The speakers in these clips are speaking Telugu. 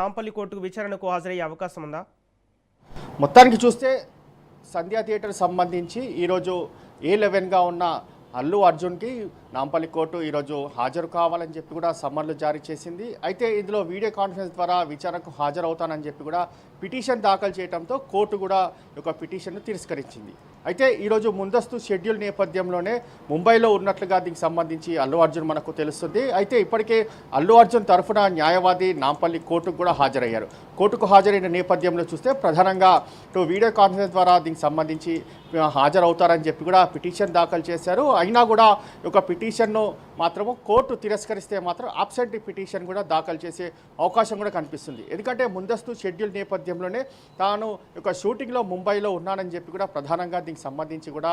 నాంపల్లి కోర్టుకు విచారణకు హాజరయ్యే అవకాశం ఉందా? మొత్తానికి చూస్తే సంధ్యా థియేటర్ సంబంధించి ఈరోజు A11గా ఉన్న అల్లు అర్జున్కి నాంపల్లి కోర్టు ఈరోజు హాజరు కావాలని చెప్పి కూడా సమ్మన్లు జారీ చేసింది. అయితే ఇందులో వీడియో కాన్ఫరెన్స్ ద్వారా విచారణకు హాజరవుతానని చెప్పి కూడా పిటిషన్ దాఖలు చేయడంతో కోర్టు కూడా ఒక పిటిషన్ను తిరస్కరించింది. అయితే ఈరోజు ముందస్తు షెడ్యూల్ నేపథ్యంలోనే ముంబైలో ఉన్నట్లుగా దీనికి సంబంధించి అల్లు అర్జున్ మనకు తెలుస్తుంది. అయితే ఇప్పటికే అల్లు అర్జున్ తరఫున న్యాయవాది నాంపల్లి కోర్టుకు కూడా హాజరయ్యారు. కోర్టుకు హాజరైన నేపథ్యంలో చూస్తే ప్రధానంగా వీడియో కాన్ఫరెన్స్ ద్వారా దీనికి సంబంధించి హాజరవుతారని చెప్పి కూడా పిటిషన్ దాఖలు చేశారు. అయినా కూడా ఒక పిటిషన్ను మాత్రము కోర్టు తిరస్కరిస్తే మాత్రం అబ్సెంట్ పిటిషన్ కూడా దాఖలు చేసే అవకాశం కూడా కనిపిస్తుంది. ఎందుకంటే ముందస్తు షెడ్యూల్ నేపథ్యంలోనే తాను ఒక షూటింగ్లో ముంబైలో ఉన్నానని చెప్పి కూడా ప్రధానంగా దీనికి సంబంధించి కూడా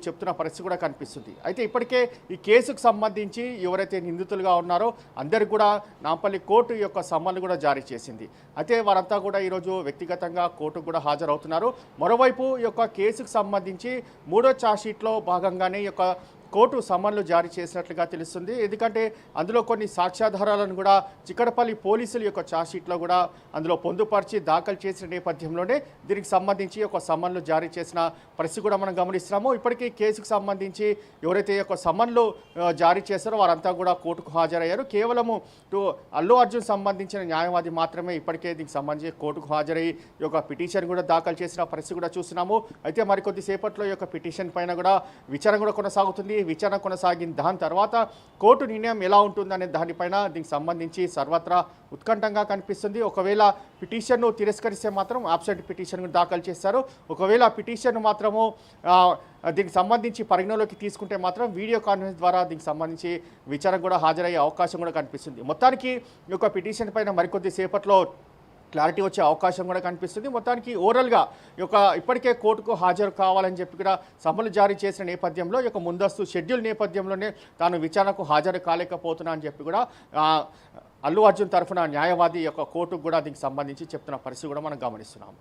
చెప్తున్న పరిస్థితి కూడా కనిపిస్తుంది. అయితే ఇప్పటికే ఈ కేసుకు సంబంధించి ఎవరైతే నిందితులుగా ఉన్నారో అందరికి కూడా నాంపల్లి కోర్టు యొక్క సమ్మన్లు కూడా జారీ చేసింది. అయితే వారంతా కూడా ఈరోజు వ్యక్తిగతంగా కోర్టుకు కూడా హాజరవుతున్నారు. మరోవైపు ఈ యొక్క కేసుకు సంబంధించి 3వ ఛార్జ్షీట్లో భాగంగానే ఈ యొక్క కోర్టు సమ్మన్లు జారీ చేసినట్లుగా తెలుస్తుంది. ఎందుకంటే అందులో కొన్ని సాక్ష్యాధారాలను కూడా చిక్కడపల్లి పోలీసుల యొక్క ఛార్జ్షీట్లో కూడా అందులో పొందుపరిచి దాఖలు చేసిన నేపథ్యంలోనే దీనికి సంబంధించి ఒక సమ్మన్లు జారీ చేసిన పరిస్థితి కూడా మనం గమనిస్తున్నాము. ఇప్పటికీ కేసుకు సంబంధించి ఎవరైతే యొక్క సమ్మన్లు జారీ చేశారో వారంతా కూడా కోర్టుకు హాజరయ్యారు. కేవలము అల్లు అర్జున్ సంబంధించిన న్యాయవాది మాత్రమే ఇప్పటికే దీనికి సంబంధించి కోర్టుకు హాజరై ఈ యొక్క పిటిషన్ కూడా దాఖలు చేసిన పరిస్థితి కూడా చూస్తున్నాము. అయితే మరికొద్దిసేపట్లో ఈ యొక్క పిటిషన్ పైన కూడా విచారణ కూడా కొనసాగుతుంది. విచారణ కొనసాగిన దాని తర్వాత కోర్టు నిర్ణయం ఎలా ఉంటుందనే దానిపైన దీనికి సంబంధించి సర్వత్రా ఉత్కంఠంగా కనిపిస్తుంది. ఒకవేళ పిటిషన్ను తిరస్కరిస్తే మాత్రం అబ్సెంట్ పిటిషన్ దాఖలు చేస్తారు. ఒకవేళ పిటిషన్ మాత్రము దీనికి సంబంధించి పరిగణలోకి తీసుకుంటే మాత్రం వీడియో కాన్ఫరెన్స్ ద్వారా దీనికి సంబంధించి విచారణ కూడా హాజరయ్యే అవకాశం కూడా కనిపిస్తుంది. మొత్తానికి ఈ యొక్క పిటిషన్ పైన మరికొద్ది సేపట్లో క్లారిటీ వచ్చే అవకాశం కూడా కనిపిస్తుంది. మొత్తానికి ఓవరాల్గా ఇప్పటికే కోర్టుకు హాజరు కావాలని చెప్పి కూడా సమ్మన్లు జారీ చేసిన నేపథ్యంలో ఈ యొక్క ముందస్తు షెడ్యూల్ నేపథ్యంలోనే తాను విచారణకు హాజరు కాలేకపోతున్నా అని చెప్పి కూడా అల్లు అర్జున్ తరఫున న్యాయవాది యొక్క కోర్టుకు కూడా దీనికి సంబంధించి చెప్తున్న పరిస్థితి కూడా మనం గమనిస్తున్నాం.